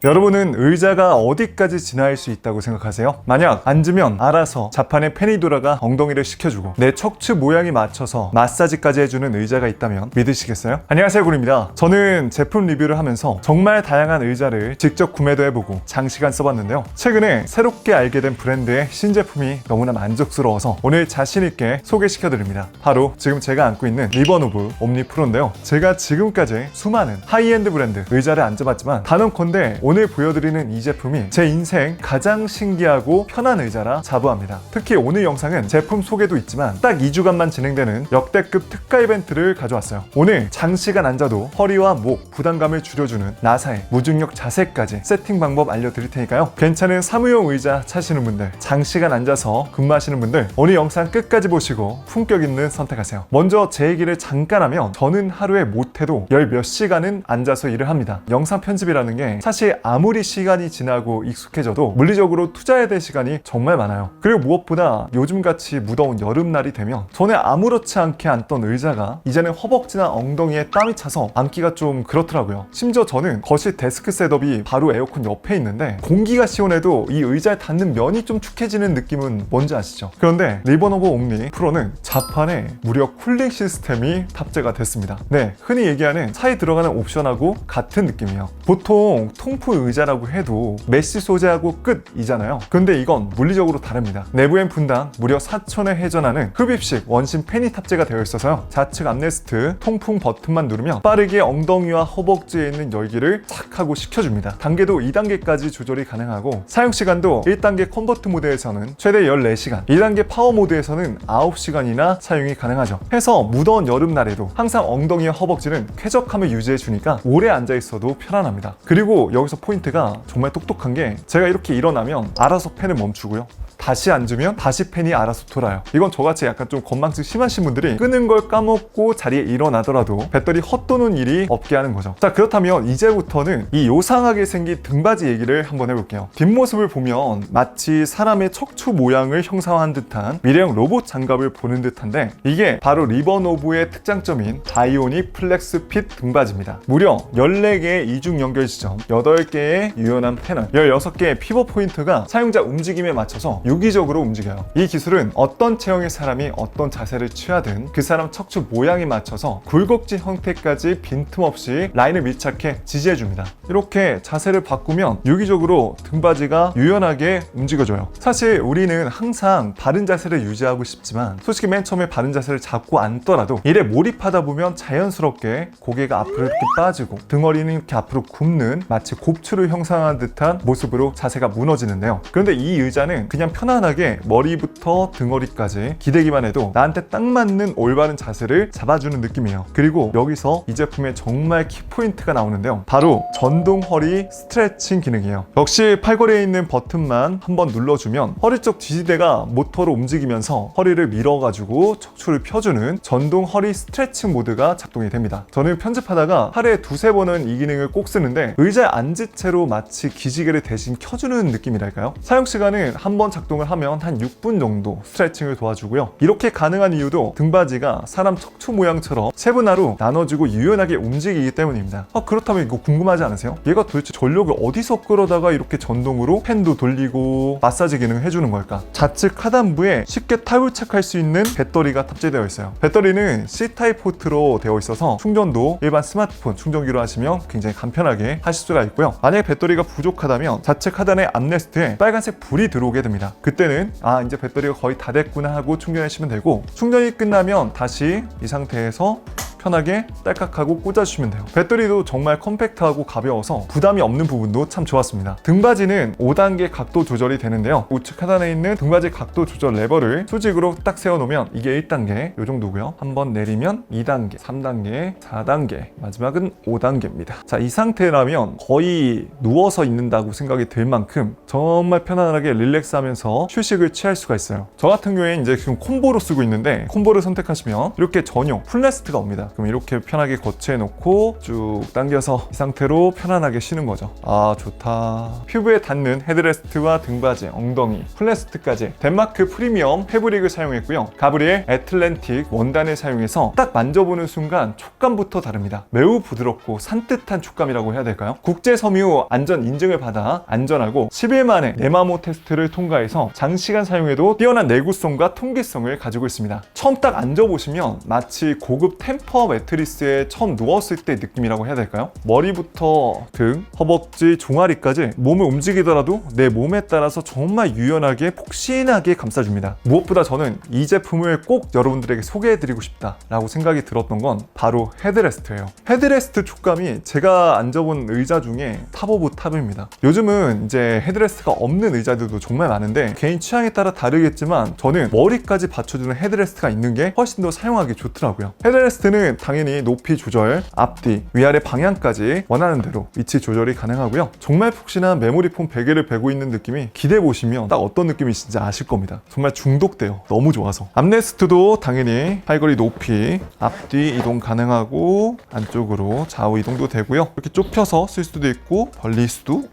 여러분은 의자가 어디까지 진화할 수 있다고 생각하세요? 만약 앉으면 알아서 자판에 펜이 돌아가 엉덩이를 식혀주고 내 척추 모양에 맞춰서 마사지까지 해주는 의자가 있다면 믿으시겠어요? 안녕하세요, 구리입니다. 저는 제품 리뷰를 하면서 정말 다양한 의자를 직접 구매도 해보고 장시간 써봤는데요. 최근에 새롭게 알게 된 브랜드의 신제품이 너무나 만족스러워서 오늘 자신있게 소개시켜드립니다. 바로 지금 제가 안고 있는 리버노브 옴니 프로인데요. 제가 지금까지 수많은 하이엔드 브랜드 의자를 앉아봤지만 단언컨대 오늘 보여드리는 이 제품이 제 인생 가장 신기하고 편한 의자라 자부합니다. 특히 오늘 영상은 제품 소개도 있지만 딱 2주간만 진행되는 역대급 특가 이벤트를 가져왔어요. 오늘 장시간 앉아도 허리와 목 부담감을 줄여주는 나사의 무중력 자세까지 세팅 방법 알려드릴 테니까요. 괜찮은 사무용 의자 찾으시는 분들, 장시간 앉아서 근무하시는 분들 오늘 영상 끝까지 보시고 품격 있는 선택하세요. 먼저 제 얘기를 잠깐 하면 저는 하루에 못해도 열 몇 시간은 앉아서 일을 합니다. 영상 편집이라는 게 사실 아무리 시간이 지나고 익숙해져도 물리적으로 투자해야 될 시간이 정말 많아요. 그리고 무엇보다 요즘같이 무더운 여름날이 되면 전에 아무렇지 않게 앉던 의자가 이제는 허벅지나 엉덩이에 땀이 차서 앉기가 좀 그렇더라고요. 심지어 저는 거실 데스크 셋업이 바로 에어컨 옆에 있는데 공기가 시원해도 이 의자에 닿는 면이 좀 축해지는 느낌은 뭔지 아시죠? 그런데 리버노브 옴니 프로는 자판에 무려 쿨링 시스템이 탑재가 됐습니다. 네, 흔히 얘기하는 차에 들어가는 옵션하고 같은 느낌이에요. 보통 통풍 의자라고 해도 메쉬 소재하고 끝이잖아요. 근데 이건 물리적으로 다릅니다. 내부엔 분당 무려 4,000회 회전하는 흡입식 원심 팬이 탑재가 되어 있어서요. 좌측 암레스트 통풍 버튼만 누르면 빠르게 엉덩이와 허벅지에 있는 열기를 착 하고 식혀줍니다. 단계도 2단계까지 조절이 가능하고 사용시간도 1단계 컨버트 모드에서는 최대 14시간, 2단계 파워 모드에서는 9시간이나 사용이 가능하죠. 해서 무더운 여름날에도 항상 엉덩이와 허벅지는 쾌적함을 유지해주니까 오래 앉아있어도 편안합니다. 그리고 여기서 포인트가 정말 똑똑한 게 제가 이렇게 일어나면 알아서 팬을 멈추고요. 다시 앉으면 다시 팬이 알아서 돌아요. 이건 저같이 약간 좀 건망증 심하신 분들이 끄는 걸 까먹고 자리에 일어나더라도 배터리 헛도는 일이 없게 하는 거죠. 자, 그렇다면 이제부터는 이 요상하게 생긴 등받이 얘기를 한번 해볼게요. 뒷모습을 보면 마치 사람의 척추 모양을 형상화한 듯한 미래형 로봇 장갑을 보는 듯한데 이게 바로 리버노브의 특장점인 바이오닉 플렉스 핏 등받이입니다. 무려 14개의 이중 연결 지점, 8개의 유연한 패널, 16개의 피벗 포인트가 사용자 움직임에 맞춰서 유기적으로 움직여요. 이 기술은 어떤 체형의 사람이 어떤 자세를 취하든 그 사람 척추 모양에 맞춰서 굴곡진 형태까지 빈틈없이 라인을 밀착해 지지해줍니다. 이렇게 자세를 바꾸면 유기적으로 등받이가 유연하게 움직여줘요. 사실 우리는 항상 바른 자세를 유지하고 싶지만 솔직히 맨 처음에 바른 자세를 잡고 앉더라도 일에 몰입하다 보면 자연스럽게 고개가 앞으로 이렇게 빠지고 등허리는 이렇게 앞으로 굽는 마치 곱추를 형상한 듯한 모습으로 자세가 무너지는데요. 그런데 이 의자는 그냥 편안하게 머리부터 등허리까지 기대기만 해도 나한테 딱 맞는 올바른 자세를 잡아주는 느낌이에요. 그리고 여기서 이 제품의 정말 키포인트가 나오는데요. 바로 전동 허리 스트레칭 기능이에요. 역시 팔걸이에 있는 버튼만 한번 눌러주면 허리 쪽 지지대가 모터로 움직이면서 허리를 밀어가지고 척추를 펴주는 전동 허리 스트레칭 모드가 작동이 됩니다. 저는 편집하다가 하루에 2-3번은 이 기능을 꼭 쓰는데 의자에 앉은 채로 마치 기지개를 대신 켜주는 느낌이랄까요? 사용시간은 한번 작동을 하면 한 6분 정도 스트레칭을 도와주고요. 이렇게 가능한 이유도 등받이가 사람 척추 모양처럼 세분화로 나눠지고 유연하게 움직이기 때문입니다. 그렇다면 이거 궁금하지 않으세요? 얘가 도대체 전력을 어디서 끌어다가 이렇게 전동으로 팬도 돌리고 마사지 기능을 해주는 걸까? 좌측 하단부에 쉽게 탈부착할 수 있는 배터리가 탑재되어 있어요. 배터리는 C타입 포트로 되어 있어서 충전도 일반 스마트폰 충전기로 하시면 굉장히 간편하게 하실 수가 있고요. 만약에 배터리가 부족하다면 좌측 하단의 암레스트에 빨간색 불이 들어오게 됩니다. 그때는 이제 배터리가 거의 다 됐구나 하고 충전하시면 되고 충전이 끝나면 다시 이 상태에서 편하게 딸깍하고 꽂아주시면 돼요. 배터리도 정말 컴팩트하고 가벼워서 부담이 없는 부분도 참 좋았습니다. 등받이는 5단계 각도 조절이 되는데요. 우측 하단에 있는 등받이 각도 조절 레버를 수직으로 딱 세워놓으면 이게 1단계 요 정도고요. 한번 내리면 2단계, 3단계, 4단계, 마지막은 5단계입니다. 자, 이 상태라면 거의 누워서 있는다고 생각이 들 만큼 정말 편안하게 릴렉스하면서 휴식을 취할 수가 있어요. 저 같은 경우에 이제 지금 콤보로 쓰고 있는데 콤보를 선택하시면 이렇게 전용 풀레스트가 옵니다. 그럼 이렇게 편하게 거치해 놓고 쭉 당겨서 이 상태로 편안하게 쉬는 거죠. 아, 좋다. 피부에 닿는 헤드레스트와 등받이, 엉덩이, 플레스트까지 덴마크 프리미엄 패브릭을 사용했고요. 가브리엘 애틀랜틱 원단을 사용해서 딱 만져보는 순간 촉감부터 다릅니다. 매우 부드럽고 산뜻한 촉감이라고 해야 될까요? 국제 섬유 안전 인증을 받아 안전하고 10일 만에 네마모 테스트를 통과해서 장시간 사용해도 뛰어난 내구성과 통기성을 가지고 있습니다. 처음 딱 앉아보시면 마치 고급 템퍼 매트리스에 처음 누웠을 때 느낌이라고 해야 될까요? 머리부터 등, 허벅지, 종아리까지 몸을 움직이더라도 내 몸에 따라서 정말 유연하게 폭신하게 감싸줍니다. 무엇보다 저는 이 제품을 꼭 여러분들에게 소개해드리고 싶다라고 생각이 들었던 건 바로 헤드레스트예요. 헤드레스트 촉감이 제가 앉아본 의자 중에 탑 오브 탑입니다. 요즘은 이제 헤드레스트가 없는 의자들도 정말 많은데 개인 취향에 따라 다르겠지만 저는 머리까지 받쳐주는 헤드레스트가 있는 게 훨씬 더 사용하기 좋더라고요. 헤드레스트는 당연히 높이 조절, 앞뒤, 위아래 방향까지 원하는 대로 위치 조절이 가능하고요. 정말 푹신한 메모리 폼 베개를 베고 있는 느낌이 기대해보시면 딱 어떤 느낌이신지 아실 겁니다. 정말 중독돼요. 너무 좋아서. 암레스트도 당연히 팔걸이 높이, 앞뒤 이동 가능하고 안쪽으로 좌우 이동도 되고요. 이렇게 좁혀서 쓸 수도 있고 벌릴 수도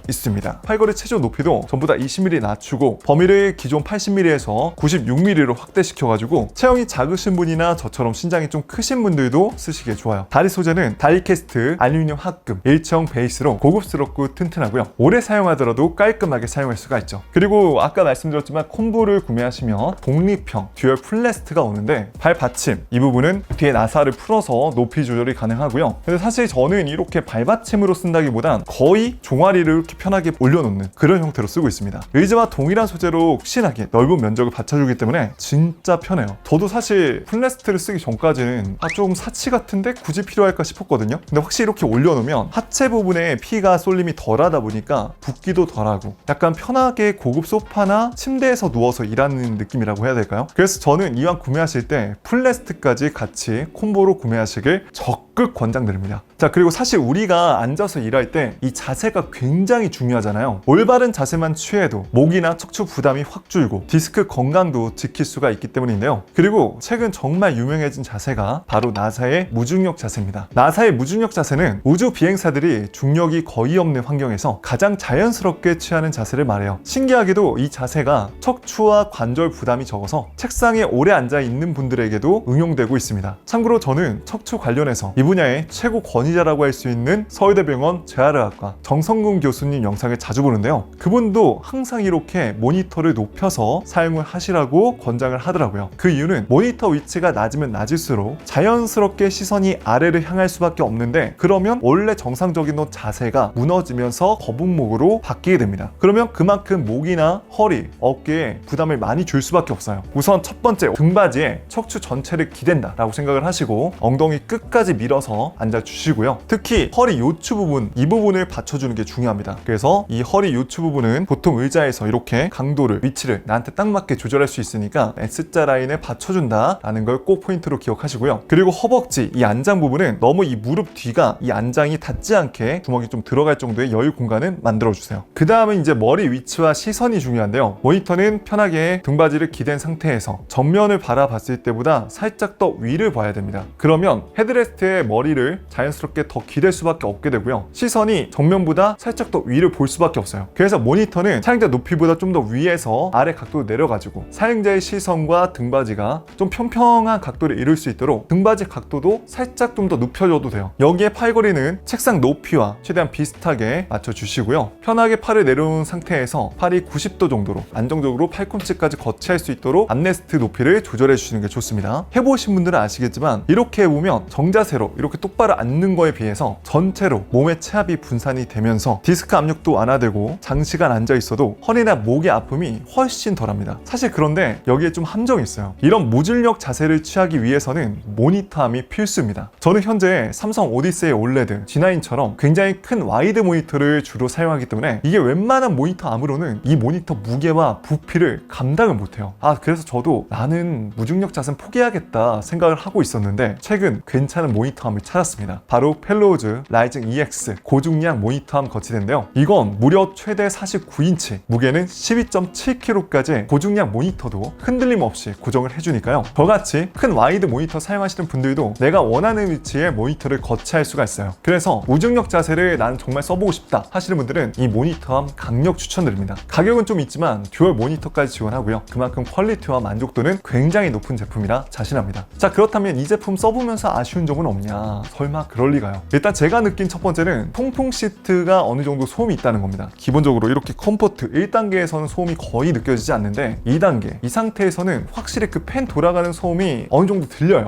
있습니다. 팔걸이 최저 높이도 전부 다 20mm 낮추고 범위를 기존 80mm에서 96mm로 확대시켜가지고 체형이 작으신 분이나 저처럼 신장이 좀 크신 분들도 쓰시기에 좋아요. 다리 소재는 다이캐스트 알루미늄 합금 일체형 베이스로 고급스럽고 튼튼하고요. 오래 사용하더라도 깔끔하게 사용할 수가 있죠. 그리고 아까 말씀드렸지만 콤보를 구매하시면 독립형 듀얼 풀레스트가 오는데 발 받침 이 부분은 뒤에 나사를 풀어서 높이 조절이 가능하고요. 근데 사실 저는 이렇게 발받침으로 쓴다기보단 거의 종아리를 이렇게 편하게 올려놓는 그런 형태로 쓰고 있습니다. 의자와 동일한 소재로 푹신하게 넓은 면적을 받쳐주기 때문에 진짜 편해요. 저도 사실 풀레스트를 쓰기 전까지는 좀 사치 같은데 굳이 필요할까 싶었거든요. 근데 확실히 이렇게 올려놓으면 하체 부분에 피가 쏠림이 덜하다 보니까 붓기도 덜하고 약간 편하게 고급 소파나 침대에서 누워서 일하는 느낌이라고 해야 될까요? 그래서 저는 이왕 구매하실 때 풀레스트까지 같이 콤보로 구매하시길 적극 권장드립니다. 자, 그리고 사실 우리가 앉아서 일할 때 이 자세가 굉장히 중요하잖아요. 올바른 자세만 취해도 목이나 척추 부담이 확 줄고 디스크 건강도 지킬 수가 있기 때문인데요. 그리고 최근 정말 유명해진 자세가 바로 나사의 무중력 자세입니다. 나사의 무중력 자세는 우주 비행사들이 중력이 거의 없는 환경에서 가장 자연스럽게 취하는 자세를 말해요. 신기하게도 이 자세가 척추와 관절 부담이 적어서 책상에 오래 앉아 있는 분들에게도 응용되고 있습니다. 참고로 저는 척추 관련해서 이 분야의 최고 권위자라고 할 수 있는 서울대병원 재활의학과 정성근 교수님 영상을 자주 보는데요. 그분도 항상 이렇게 모니터를 높여서 사용을 하시라고 권장을 하더라고요. 그 이유는 모니터 위치가 낮으면 낮을수록 자연스럽게 시선이 아래를 향할 수밖에 없는데 그러면 원래 정상적인 자세가 무너지면서 거북목으로 바뀌게 됩니다. 그러면 그만큼 목이나 허리, 어깨에 부담을 많이 줄 수밖에 없어요. 우선 첫 번째, 등받이에 척추 전체를 기댄다 라고 생각을 하시고 엉덩이 끝까지 밀어서 앉아주시고요. 특히 허리 요추 부분, 이 부분을 받쳐주는 게 중요합니다. 그래서 이 허리 요추 부분은 보통 의자에서 이렇게 강도를, 위치를 나한테 딱 맞게 조절할 수 있으니까 S자 라인을 받쳐준다 라는 걸 꼭 포인트로 기억하시고요. 그리고 허벅지, 이 안장 부분은 너무 이 무릎 뒤가 이 안장이 닿지 않게 주먹이 좀 들어갈 정도의 여유 공간을 만들어주세요. 그 다음은 이제 머리 위치와 시선이 중요한데요. 모니터는 편하게 등받이를 기댄 상태에서 정면을 바라봤을 때보다 살짝 더 위를 봐야 됩니다. 그러면 헤드레스트의 머리를 자연스럽게 더 기댈 수밖에 없게 되고요. 시선이 정면보다 살짝 더 위를 볼 수밖에 없어요. 그래서 모니터는 사용자 높이보다 좀 더 위에서 아래 각도를 내려가지고 사용자의 시선과 등받이가 좀 평평한 각도를 이룰 수 있도록 등받이 각도도 살짝 좀 더 눕혀줘도 돼요. 여기에 팔걸이는 책상 높이와 최대한 비슷하게 맞춰주시고요. 편하게 팔을 내려놓은 상태에서 팔이 90도 정도로 안정적으로 팔꿈치까지 거치할 수 있도록 암레스트 높이를 조절해 주시는 게 좋습니다. 해보신 분들은 아시겠지만 이렇게 해보면 정자세로 이렇게 똑바로 앉는 거에 비해서 전체로 몸의 체압이 분산이 되면서 디스크 압력도 완화되고 장시간 앉아 있어도 허리나 목의 아픔이 훨씬 덜합니다. 사실 그런데 여기에 좀 함정이 있어요. 이런 무중력 자세를 취하기 위해서는 모니터함이 필수입니다. 저는 현재 삼성 오디세이 올레드 G9처럼 굉장히 큰 와이드 모니터를 주로 사용하기 때문에 이게 웬만한 모니터함으로는 이 모니터 무게와 부피를 감당을 못해요. 그래서 저도 나는 무중력 자세는 포기해야겠다 생각을 하고 있었는데 최근 괜찮은 모니터함을 찾았습니다. 바로 펠로우즈 라이징 EX 고중량 모니터함 거치대인데요. 있는데요. 이건 무려 최대 49인치, 무게는 12.7kg까지 고중량 모니터도 흔들림 없이 고정을 해주니까요. 저같이 큰 와이드 모니터 사용하시는 분들도 내가 원하는 위치에 모니터를 거치할 수가 있어요. 그래서 무중력 자세를 나는 정말 써보고 싶다 하시는 분들은 이 모니터함 강력 추천드립니다. 가격은 좀 있지만 듀얼 모니터까지 지원하고요. 그만큼 퀄리티와 만족도는 굉장히 높은 제품이라 자신합니다. 자, 그렇다면 이 제품 써보면서 아쉬운 점은 없냐? 설마 그럴 리가요. 일단 제가 느낀 첫 번째는 통풍 시트가 어느 정도 소음이 있다는 겁니다. 기본적으로 이렇게 컴포트 1단계에서는 소음이 거의 느껴지지 않는데 2단계 이 상태에서는 확실히 그 팬 돌아가는 소음이 어느 정도 들려요.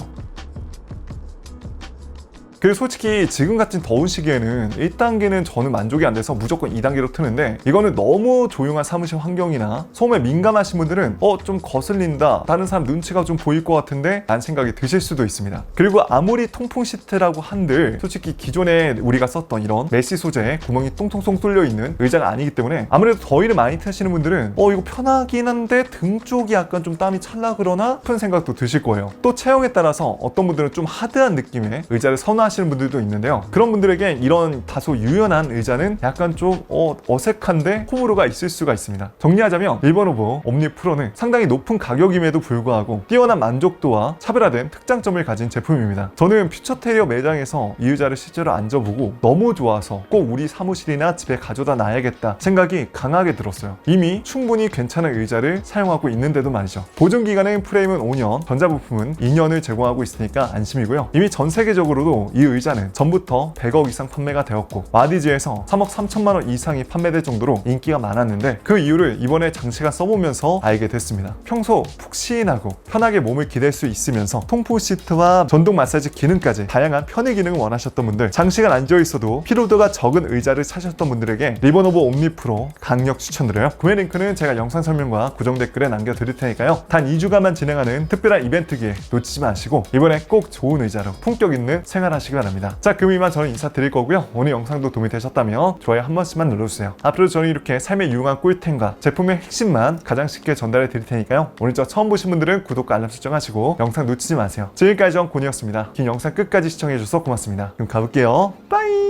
그리고 솔직히 지금 같은 더운 시기에는 1단계는 저는 만족이 안 돼서 무조건 2단계로 트는데, 이거는 너무 조용한 사무실 환경이나 소음에 민감하신 분들은 좀 거슬린다, 다른 사람 눈치가 좀 보일 것 같은데 라는 생각이 드실 수도 있습니다. 그리고 아무리 통풍 시트라고 한들 솔직히 기존에 우리가 썼던 이런 메쉬 소재에 구멍이 똥통통 뚫려 있는 의자가 아니기 때문에 아무래도 더위를 많이 타시는 분들은 이거 편하긴 한데 등 쪽이 약간 좀 땀이 찰라 그러나 싶은 생각도 드실 거예요. 또 체형에 따라서 어떤 분들은 좀 하드한 느낌의 의자를 선호하시는 분들도 있는데요. 그런 분들에게 이런 다소 유연한 의자는 약간 좀 어색한데 호불호가 있을 수가 있습니다. 정리하자면 리버노브 옴니 프로는 상당히 높은 가격임에도 불구하고 뛰어난 만족도와 차별화된 특장점을 가진 제품입니다. 저는 퓨처테리어 매장에서 이 의자를 실제로 앉아보고 너무 좋아서 꼭 우리 사무실이나 집에 가져다 놔야겠다 생각이 강하게 들었어요. 이미 충분히 괜찮은 의자를 사용하고 있는데도 말이죠. 보증기간은 프레임은 5년, 전자부품은 2년을 제공하고 있으니까 안심이고요. 이미 전 세계적으로도 이 의자는 전부터 100억 이상 판매가 되었고 마디즈에서 3억 3천만 원 이상이 판매될 정도로 인기가 많았는데, 그 이유를 이번에 장시간 써보면서 알게 됐습니다. 평소 푹신하고 편하게 몸을 기댈 수 있으면서 통풍 시트와 전동 마사지 기능까지 다양한 편의 기능을 원하셨던 분들, 장시간 앉아있어도 피로도가 적은 의자를 찾으셨던 분들에게 리버노브 옴니 프로 강력 추천드려요. 구매 링크는 제가 영상 설명과 고정 댓글에 남겨드릴 테니까요. 단 2주간만 진행하는 특별한 이벤트기에 놓치지 마시고 이번에 꼭 좋은 의자로 품격 있는 생활하시기 바랍니다. 자, 그럼 이만 저는 인사드릴 거고요. 오늘 영상도 도움이 되셨다면 좋아요 한 번씩만 눌러주세요. 앞으로 저는 이렇게 삶의 유용한 꿀템과 제품의 핵심만 가장 쉽게 전달해 드릴 테니까요. 오늘 저 처음 보신 분들은 구독과 알람 설정하시고 영상 놓치지 마세요. 지금까지 전 곤이었습니다. 긴 영상 끝까지 시청해 주셔서 고맙습니다. 그럼 가볼게요. 빠이.